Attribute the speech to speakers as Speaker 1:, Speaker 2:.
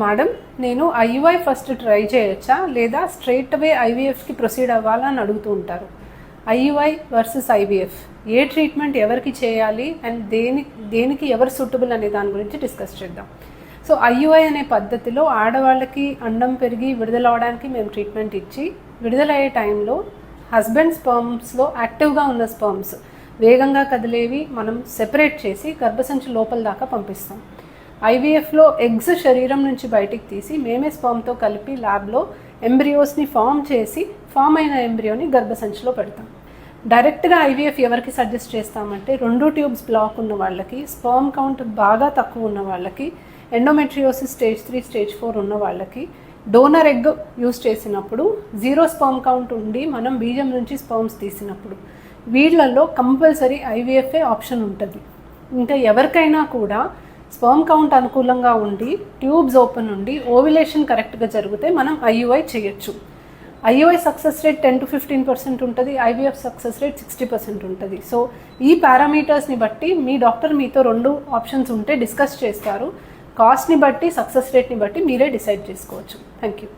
Speaker 1: Madam, నేను IUI first try చేయొచ్చా లేదా స్ట్రైట్ అవే ఐవీఎఫ్కి ప్రొసీడ్ అవ్వాలా అని అడుగుతూ ఉంటారు. ఐయుఐ వర్సెస్ ఐవీఎఫ్, ఏ ట్రీట్మెంట్ ఎవరికి చేయాలి అండ్ దేనికి ఎవరు సూటబుల్ అనే దాని గురించి డిస్కస్ చేద్దాం. సో ఐయుఐ అనే పద్ధతిలో ఆడవాళ్ళకి అండం పెరిగి విడుదలవడానికి మేము ట్రీట్మెంట్ ఇచ్చి, విడుదలయ్యే టైంలో హస్బెండ్ స్పర్మ్స్లో యాక్టివ్గా ఉన్న స్పర్మ్స్ వేగంగా కదిలేవి మనం సెపరేట్ చేసి గర్భసంచి లోపల దాకా పంపిస్తాం. ఐవీఎఫ్లో ఎగ్స్ శరీరం నుంచి బయటికి తీసి మేమే స్పర్మ్తో కలిపి ల్యాబ్లో ఎంబ్రియోస్ని ఫామ్ చేసి ఫామ్ అయిన ఎంబ్రియోని గర్భసంచిలో పెడతాం. డైరెక్ట్గా ఐవీఎఫ్ ఎవరికి సజెస్ట్ చేస్తామంటే 2 ట్యూబ్స్ బ్లాక్ ఉన్న వాళ్ళకి, స్పర్మ్ కౌంట్ బాగా తక్కువ ఉన్న వాళ్ళకి, ఎండోమెట్రియోసిస్ స్టేజ్ 3 స్టేజ్ 4 ఉన్న వాళ్ళకి, డోనర్ ఎగ్ యూస్ చేసినప్పుడు 0 స్పర్మ్ కౌంట్ ఉండి మనం బీజం నుంచి స్పర్మ్స్ తీసినప్పుడు, వీళ్ళల్లో కంపల్సరీ ఐవీఎఫ్ఏ ఆప్షన్ ఉంటుంది. ఇంకా ఎవరికైనా కూడా స్పర్మ్ కౌంట్ అనుకూలంగా ఉండి ట్యూబ్స్ ఓపెన్ ఉండి ఓవిలేషన్ కరెక్ట్గా జరిగితే మనం ఐయుఐ చేయొచ్చు. ఐయుఐ సక్సెస్ రేట్ 10 to 15% ఉంటుంది, ఐవీఎఫ్ సక్సెస్ రేట్ 60% ఉంటుంది. సో ఈ పారామీటర్స్ని బట్టి మీ డాక్టర్ మీతో 2 ఆప్షన్స్ ఉంటే డిస్కస్ చేస్తారు. కాస్ట్ని బట్టి, సక్సెస్ రేట్ని బట్టి మీరే డిసైడ్ చేసుకోవచ్చు. Thank you.